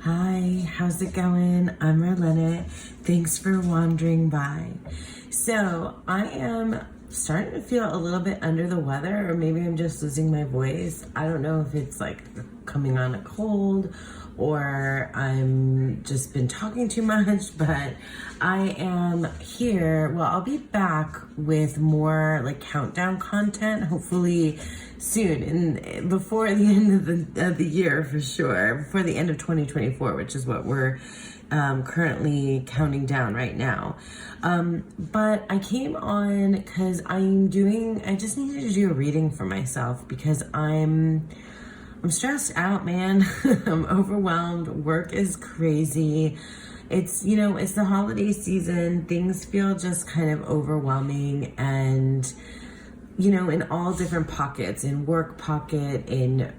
Hi, how's it going? I'm Marlena. Thanks for wandering by. So, I am starting to feel a little bit under the weather, or maybe I'm just losing my voice. I don't know if it's like coming on a cold or I'm just been talking too much, but I am here. Well, I'll be back with more like countdown content, hopefully soon, and before the end of the year for sure, before the end of 2024, which is what we're currently counting down right now. But I came on because I just needed to do a reading for myself because I'm stressed out, man. I'm overwhelmed. Work is crazy. It's the holiday season. Things feel just kind of overwhelming and, in all different pockets, in work pocket, in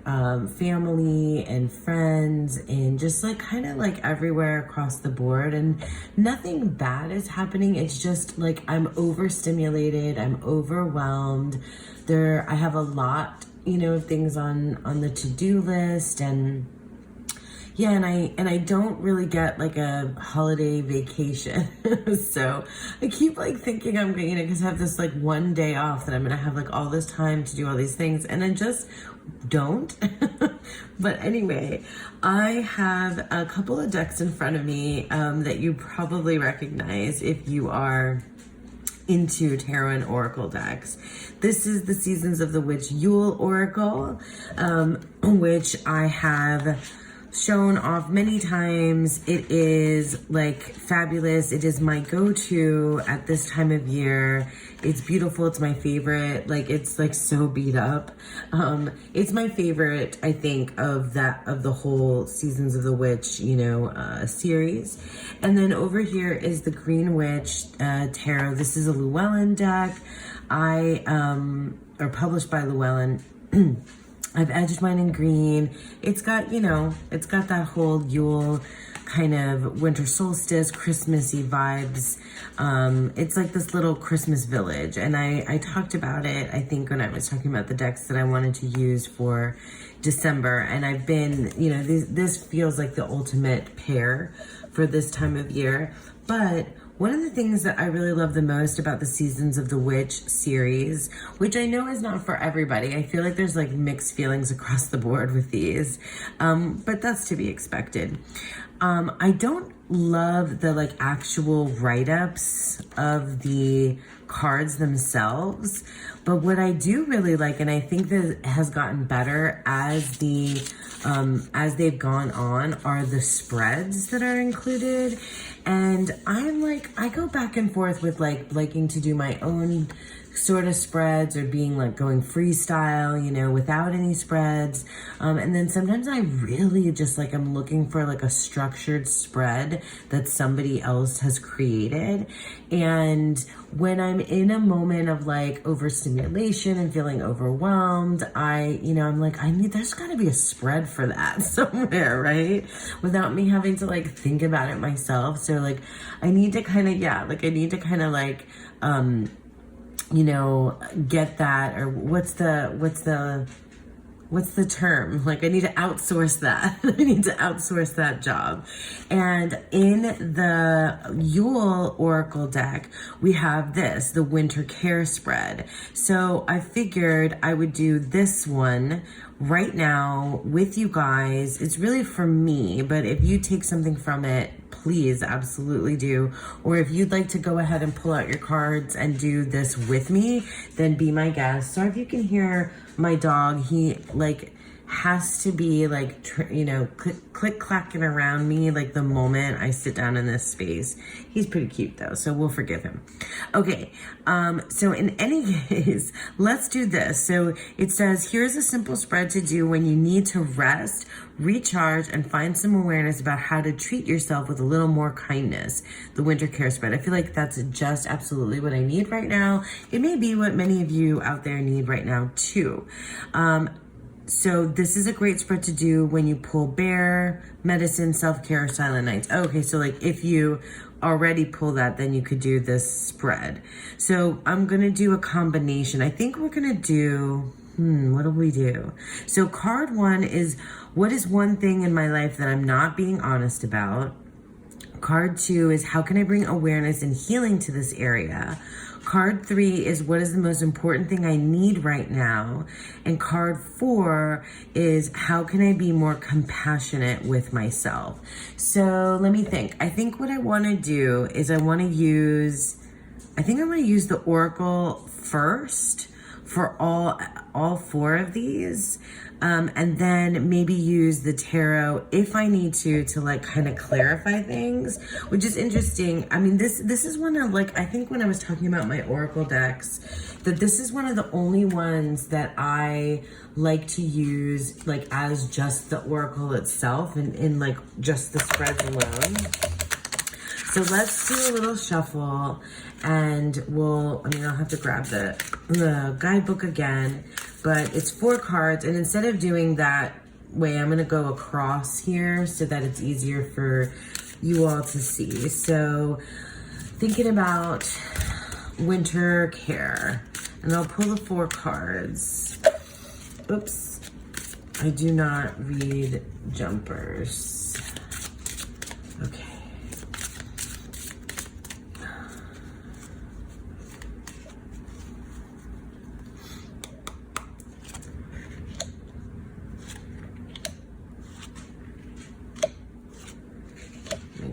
family and friends, and just like kind of like everywhere across the board. And nothing bad is happening. It's just like I'm overstimulated. I'm overwhelmed. I have a lot of things on the to-do list, and yeah, and I don't really get like a holiday vacation. So I keep like thinking I'm going to, because I have this like one day off that I'm gonna have like all this time to do all these things, and I just don't. But anyway, I have a couple of decks in front of me that you probably recognize if you are into tarot and oracle decks. This is the Seasons of the Witch Yule Oracle, which I have shown off many times. It is like fabulous. It is my go-to at this time of year. It's beautiful. It's my favorite. Like, it's like so beat up. It's my favorite, I think, of the whole Seasons of the Witch, series. And then over here is the Green Witch Tarot. This is a Llewellyn deck. Or published by Llewellyn. I've edged mine in green. It's got that whole Yule kind of winter solstice, Christmassy vibes. It's like this little Christmas village. And I talked about it, I think, when I was talking about the decks that I wanted to use for December. And I've been, this feels like the ultimate pair for this time of year. But one of the things that I really love the most about the Seasons of the Witch series, which I know is not for everybody, I feel like there's like mixed feelings across the board with these, but that's to be expected. I don't love the like actual write-ups of the cards themselves, but what I do really like, and I think that has gotten better as they've gone on, are the spreads that are included. And I go back and forth with like liking to do my own sort of spreads or being like going freestyle, without any spreads. And then sometimes I really just like, I'm looking for like a structured spread that somebody else has created. And when I'm in a moment of like overstimulation and feeling overwhelmed, I'm like, there's gotta be a spread for that somewhere, right? Without me having to like think about it myself. So like, I need to kind of get that, or what's the term? Like, I need to outsource that. I need to outsource that job. And in the Yule Oracle deck, we have the Winter Care Spread. So I figured I would do this one right now with you guys. It's really for me, but if you take something from it, please absolutely do. Or if you'd like to go ahead and pull out your cards and do this with me, then be my guest. So if you can hear my dog, he like has to be like, click clacking around me like the moment I sit down in this space. He's pretty cute though, so we'll forgive him. Okay, so in any case, let's do this. So it says, here's a simple spread to do when you need to rest, recharge, and find some awareness about how to treat yourself with a little more kindness. The Winter Care Spread. I feel like that's just absolutely what I need right now. It may be what many of you out there need right now too. So this is a great spread to do when you pull bear, medicine, self-care, silent nights. Okay, so like if you already pull that, then you could do this spread. So I'm gonna do a combination. I think we're gonna do, What do we do? So card 1 is, what is one thing in my life that I'm not being honest about? Card 2 is, how can I bring awareness and healing to this area? Card 3 is, what is the most important thing I need right now? And card 4 is, how can I be more compassionate with myself? So let me think. I think what I want to do is I want to use the Oracle first for all 4 of these. And then maybe use the tarot if I need to like kind of clarify things, which is interesting. I mean, this is one of, like, I think when I was talking about my Oracle decks, that this is one of the only ones that I like to use like as just the Oracle itself and in like just the spreads alone. So let's do a little shuffle, and I'll have to grab the guidebook again, but it's 4 cards, and instead of doing that way, I'm gonna go across here so that it's easier for you all to see. So thinking about winter care, and I'll pull the 4 cards. Oops, I do not read jumpers. Okay.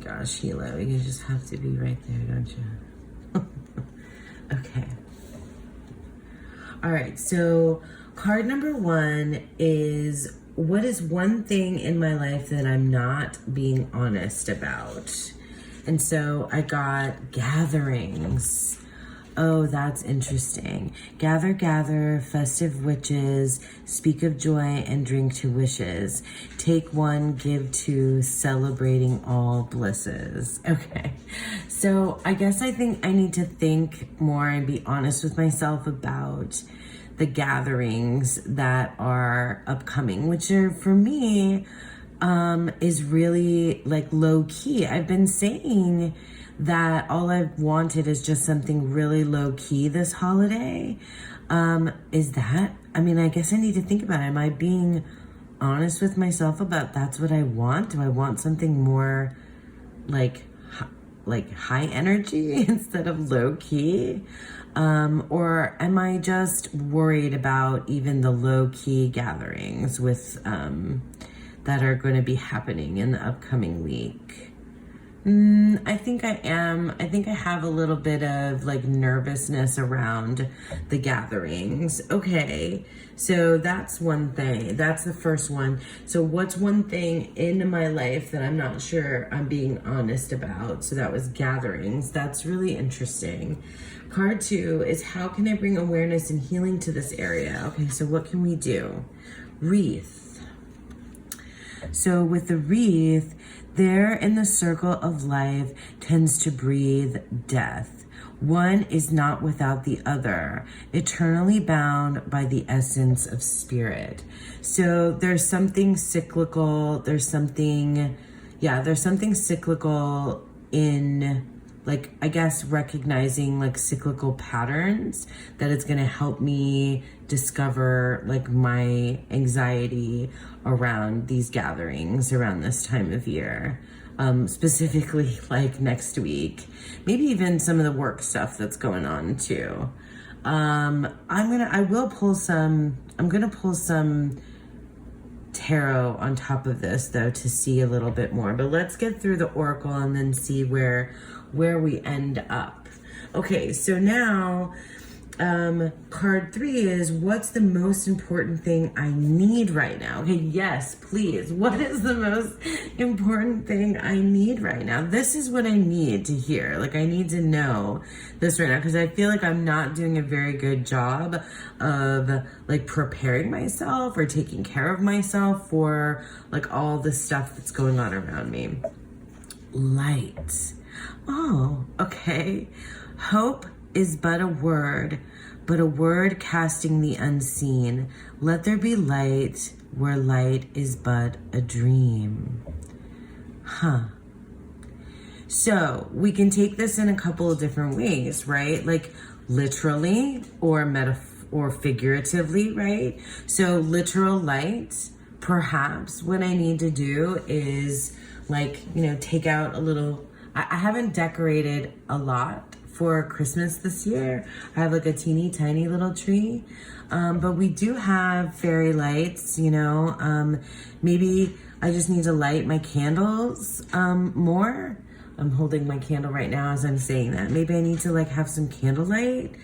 Gosh, Sheila, you just have to be right there, don't you? Okay. All right, so card number 1 is, what is one thing in my life that I'm not being honest about? And so I got gatherings. Oh, that's interesting. Gather, gather, festive witches, speak of joy and drink to wishes. Take one, give two, celebrating all blisses. Okay, so I guess I think I need to think more and be honest with myself about the gatherings that are upcoming, which are, for me, is really like low key. I've been saying that all I've wanted is just something really low key this holiday. Is that, I guess I need to think about it. Am I being honest with myself about that's what I want? Do I want something more like high energy instead of low key? Or am I just worried about even the low key gatherings with, that are going to be happening in the upcoming week? I think I am. I think I have a little bit of like nervousness around the gatherings. Okay, so that's one thing. That's the first one. So what's one thing in my life that I'm not sure I'm being honest about? So that was gatherings. That's really interesting. Card 2 is, how can I bring awareness and healing to this area? Okay, so what can we do? Wreath. So with the wreath, there in the circle of life tends to breathe death. One is not without the other, eternally bound by the essence of spirit. So there's something cyclical, there's something cyclical in, like, I guess recognizing like cyclical patterns, that it's going to help me discover like my anxiety around these gatherings around this time of year. Specifically like next week, maybe even some of the work stuff that's going on too. I'm gonna pull some tarot on top of this though to see a little bit more, but let's get through the oracle and then see where we end up. Okay, so now card 3 is, what's the most important thing I need right now? Okay, yes, please. What is the most important thing I need right now? This is what I need to hear. Like, I need to know this right now, because I feel like I'm not doing a very good job of like preparing myself or taking care of myself for like all the stuff that's going on around me. Light. Oh, okay. Hope is but a word casting the unseen. Let there be light where light is but a dream. So we can take this in a couple of different ways, right? Like literally or or figuratively, right? So literal light, perhaps what I need to do is like, you know, take out a little, I haven't decorated a lot for Christmas this year. I have like a teeny tiny little tree, but we do have fairy lights, you know. Maybe I just need to light my candles more. I'm holding my candle right now as I'm saying that. Maybe I need to like have some candlelight.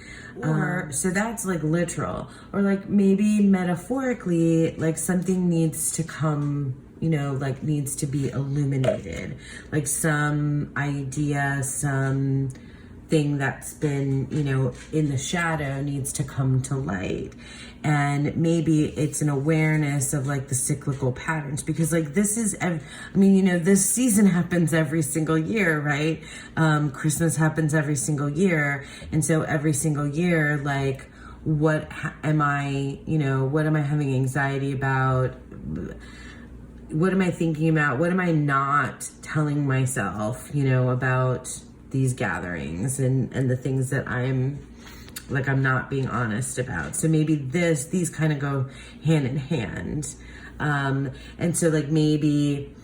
Or so that's like literal, or like maybe metaphorically, like something needs to come, you know, like needs to be illuminated, like some idea, some thing that's been, you know, in the shadow needs to come to light. And maybe it's an awareness of like the cyclical patterns, because like this is, I mean, you know, this season happens every single year, right? Christmas happens every single year. And so every single year, like, what am I, you know, what am I having anxiety about? What am I thinking about? What am I not telling myself, you know, about these gatherings and the things that I'm not being honest about? So maybe these kind of go hand in hand. And so like maybe,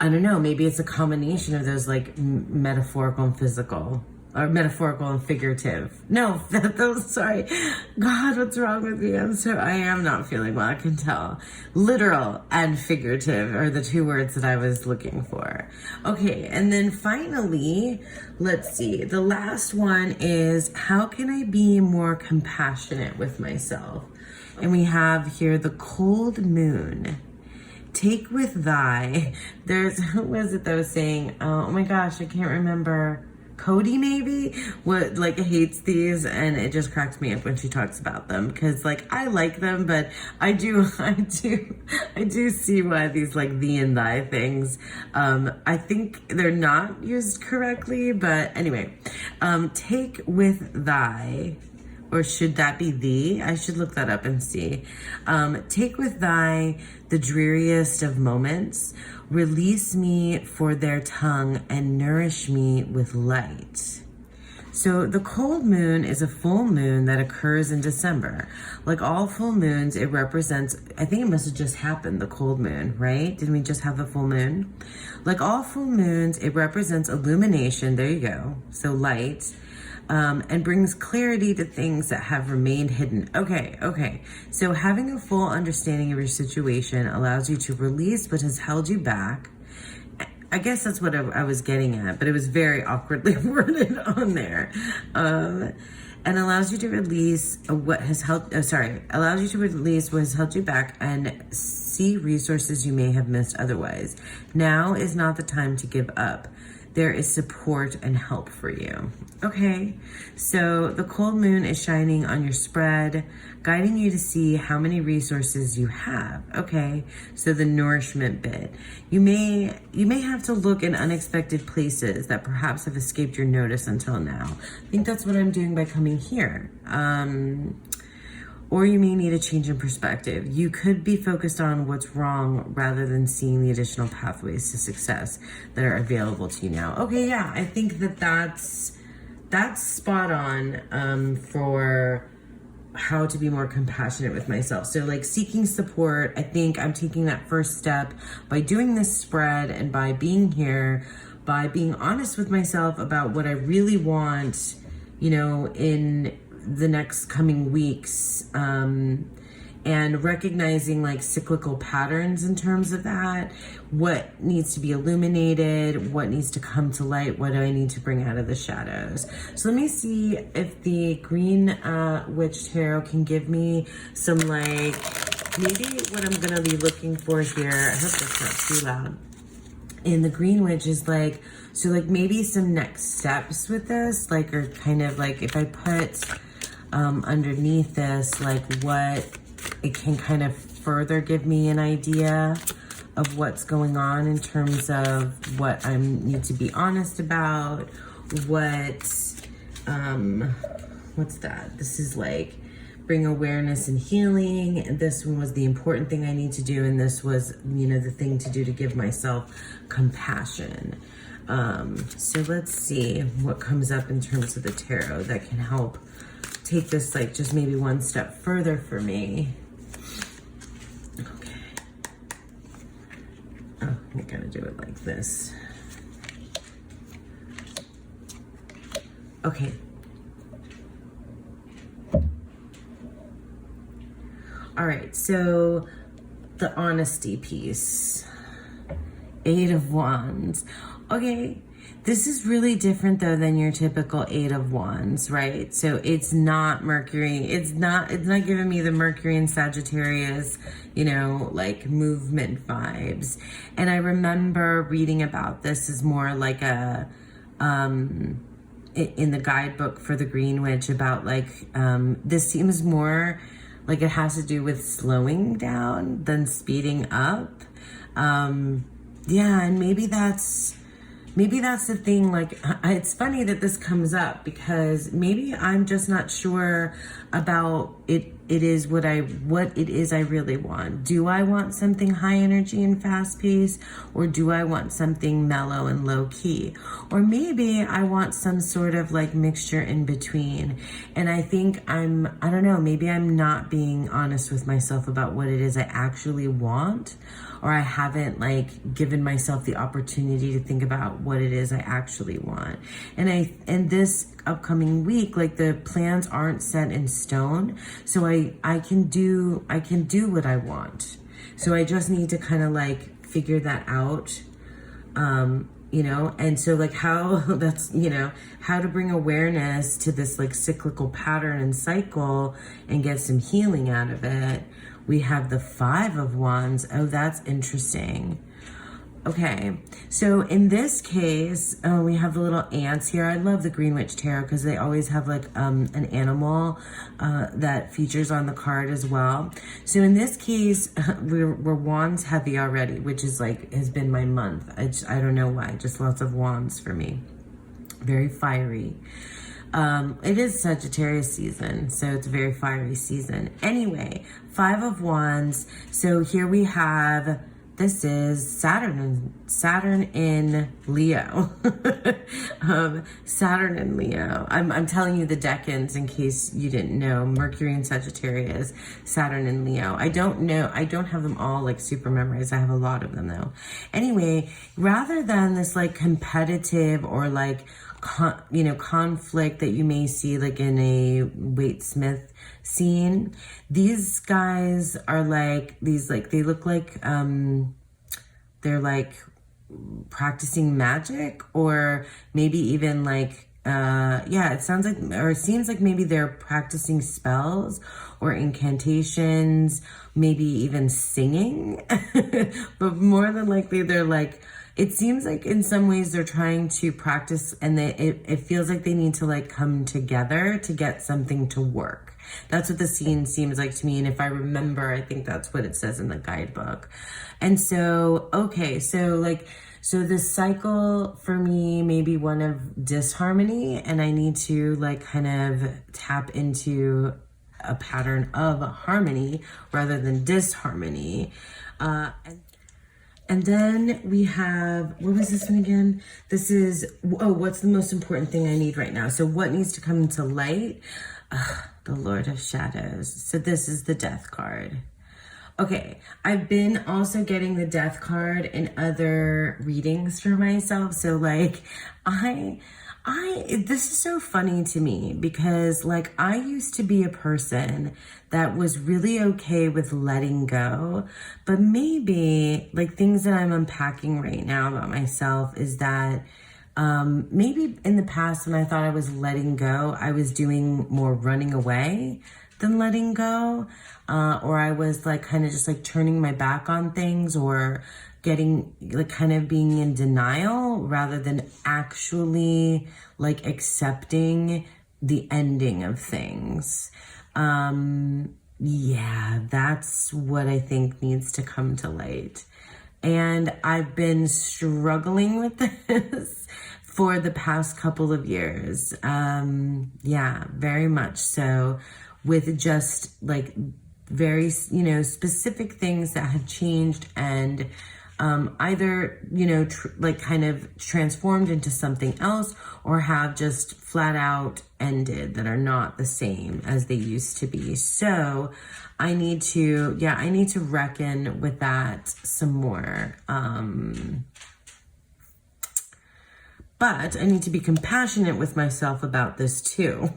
I don't know, maybe it's a combination of those like metaphorical and physical, or metaphorical and figurative. No, those, sorry. God, what's wrong with me? I am not feeling well, I can tell. Literal and figurative are the two words that I was looking for. Okay, and then finally, let's see. The last one is, how can I be more compassionate with myself? And we have here the cold moon. Take with thy, who was it that was saying, oh my gosh, I can't remember. Cody maybe, what like hates these, and it just cracks me up when she talks about them, because like I like them, but I do see why these like thee and thy things, I think they're not used correctly, but anyway, take with thy, or should that be thee? I should look that up and see. Take with thy the dreariest of moments, release me for their tongue, and nourish me with light. So the cold moon is a full moon that occurs in December. Like all full moons, it represents, I think it must have just happened, the cold moon, right? Didn't we just have the full moon? Like all full moons, it represents illumination, there you go, so light, and brings clarity to things that have remained hidden. Okay. So having a full understanding of your situation allows you to release what has held you back. I guess that's what I was getting at, but it was very awkwardly worded on there. And allows you to release allows you to release what has held you back and see resources you may have missed otherwise. Now is not the time to give up. There is support and help for you. Okay, so the cold moon is shining on your spread, guiding you to see how many resources you have. Okay, so the nourishment bit. You may have to look in unexpected places that perhaps have escaped your notice until now. I think that's what I'm doing by coming here. Or you may need a change in perspective. You could be focused on what's wrong rather than seeing the additional pathways to success that are available to you now. Okay, yeah, I think that's spot on for how to be more compassionate with myself. So like seeking support, I think I'm taking that first step by doing this spread and by being here, by being honest with myself about what I really want, you know, in the next coming weeks, and recognizing like cyclical patterns in terms of that, what needs to be illuminated, what needs to come to light, what do I need to bring out of the shadows. So let me see if the Green Witch Tarot can give me some like, maybe what I'm gonna be looking for here, I hope that's not too loud, in the Green Witch is like, so like maybe some next steps with this, like, or kind of like if I put underneath this, like what it can kind of further give me an idea of what's going on in terms of what I need to be honest about, what's that? This is like bring awareness and healing. And this one was the important thing I need to do. And this was, you know, the thing to do to give myself compassion. So let's see what comes up in terms of the tarot that can help take this like just maybe one step further for me. Okay. Oh, I gotta do it like this. Okay. All right, so the honesty piece. 8 of Wands. Okay, this is really different though than your typical 8 of Wands, right? So it's not Mercury. It's not giving me the Mercury and Sagittarius, you know, like movement vibes. And I remember reading about this as more like a in the guidebook for the Green Witch about like this seems more like it has to do with slowing down than speeding up. Yeah, and maybe that's the thing. Like, it's funny that this comes up because maybe I'm just not sure about it. It is what it is I really want. Do I want something high energy and fast paced, or do I want something mellow and low key? Or maybe I want some sort of like mixture in between. And I think I don't know, maybe I'm not being honest with myself about what it is I actually want, or I haven't like given myself the opportunity to think about what it is I actually want. And this upcoming week, like the plans aren't set in stone, so I can do what I want. So I just need to kind of like figure that out, you know. And so like how that's, you know, how to bring awareness to this like cyclical pattern and cycle and get some healing out of it. We have the 5 of Wands. Oh, that's interesting. Okay, so in this case, we have the little ants here. I love the Green Witch Tarot because they always have like an animal that features on the card as well. So in this case, we're wands heavy already, which is like, has been my month. I don't know why, just lots of wands for me. Very fiery. It is Sagittarius season, so it's a very fiery season. Anyway, 5 of Wands. So here we have, this is Saturn in Leo. Saturn in Leo. I'm telling you the decans in case you didn't know. Mercury and Sagittarius, Saturn in Leo. I don't know. I don't have them all like super memorized. I have a lot of them though. Anyway, rather than this like competitive or like conflict that you may see like in a Wade Smith scene, these guys are like these, like they look like they're like practicing magic, or maybe even like yeah, it sounds like, or it seems like maybe they're practicing spells or incantations, maybe even singing. But more than likely they're like, it seems like in some ways they're trying to practice, and it feels like they need to like come together to get something to work. That's what the scene seems like to me. And if I remember, I think that's what it says in the guidebook. And so, okay, so this cycle for me may be one of disharmony, and I need to like kind of tap into a pattern of harmony rather than disharmony. And then we have, what was this one again? This is, oh, what's the most important thing I need right now? So what needs to come into light? The Lord of Shadows. So this is the Death card. Okay, I've been also getting the Death card in other readings for myself. So like, this is so funny to me because like I used to be a person that was really okay with letting go, but maybe like things that I'm unpacking right now about myself is that maybe in the past when I thought I was letting go, I was doing more running away than letting go, or I was like kind of just like turning my back on things, or getting like kind of being in denial rather than actually like accepting the ending of things. Yeah, that's what I think needs to come to light. And I've been struggling with this for the past couple of years. Yeah, very much so, with just like very, specific things that have changed and either, you know, like kind of transformed into something else, or have just flat out ended, that are not the same as they used to be. So I need to reckon with that some more. But I need to be compassionate with myself about this too.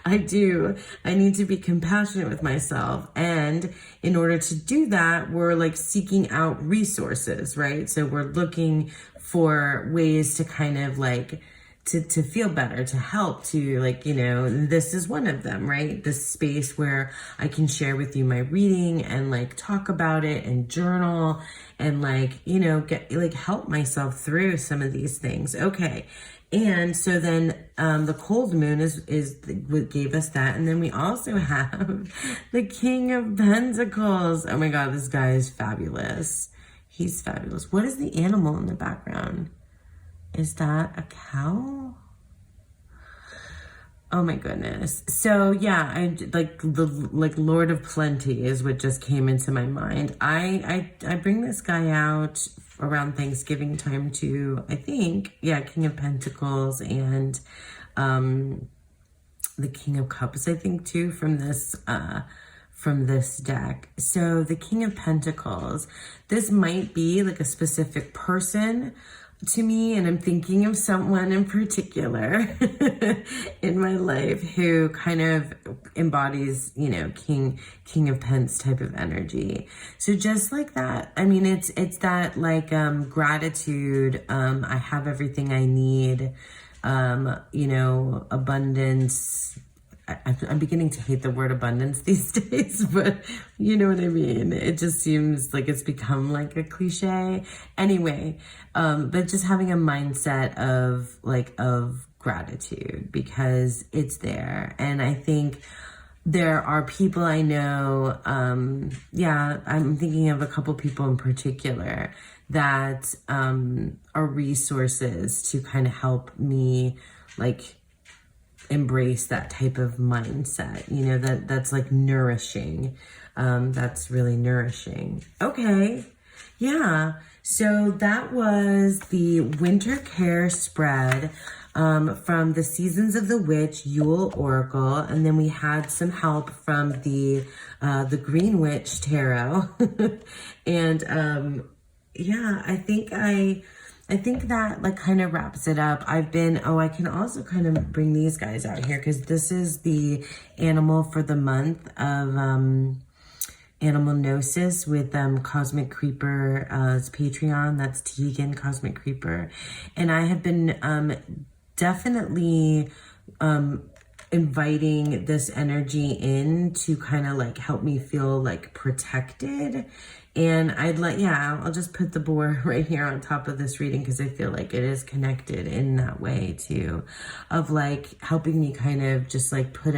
I do. I need to be compassionate with myself. And in order to do that, we're like seeking out resources, right? So we're looking for ways to kind of like, to feel better, to help, to like, you know, this is one of them, right? This space where I can share with you my reading and like talk about it and journal and like, you know, get like help myself through some of these things. Okay. And so then the cold moon is what gave us that. And then we also have the King of Pentacles. Oh my God, this guy is fabulous. He's fabulous. What is the animal in the background? Is that a cow? Oh my goodness. So yeah, I like the Lord of Plenty is what just came into my mind. I bring this guy out around Thanksgiving time too. I think, yeah, King of Pentacles and the King of Cups, I think too, from this deck. So the King of Pentacles, this might be like a specific person to me, and I'm thinking of someone in particular in my life who kind of embodies, you know, King of Pence type of energy. So just like that, I mean, it's that like gratitude, I have everything I need, you know, abundance. I'm beginning to hate the word abundance these days, but you know what I mean? It just seems like it's become like a cliche. Anyway, but just having a mindset of gratitude because it's there. And I think there are people I know, I'm thinking of a couple people in particular that are resources to kind of help me like embrace that type of mindset, you know, that's like nourishing. That's really nourishing. Okay. Yeah. So that was the Winter Care spread from the Seasons of the Witch Yule Oracle. And then we had some help from the Green Witch Tarot. And yeah, I think that like kind of wraps it up. I can also kind of bring these guys out here because this is the animal for the month of Animal Gnosis with Cosmic Creeper's Patreon. That's Tegan, Cosmic Creeper. And I have been definitely inviting this energy in to kind of like help me feel like protected. And I'll just put the board right here on top of this reading because I feel like it is connected in that way too, of like helping me kind of just like put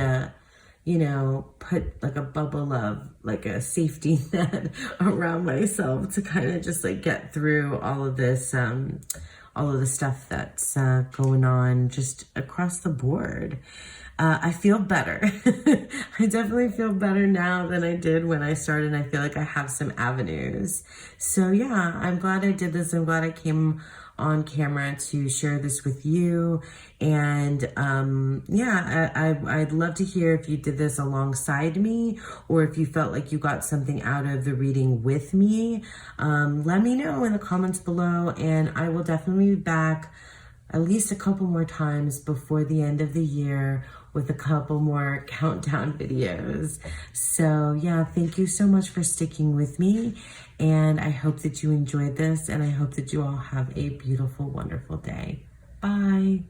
like a bubble of like a safety net around myself to kind of just like get through all of this, all of the stuff that's going on just across the board. I feel better. I definitely feel better now than I did when I started. I feel like I have some avenues. So yeah, I'm glad I did this. I'm glad I came on camera to share this with you. And I'd love to hear if you did this alongside me or if you felt like you got something out of the reading with me. Let me know in the comments below, and I will definitely be back at least a couple more times before the end of the year with a couple more countdown videos. So yeah, thank you so much for sticking with me. And I hope that you enjoyed this, and I hope that you all have a beautiful, wonderful day. Bye.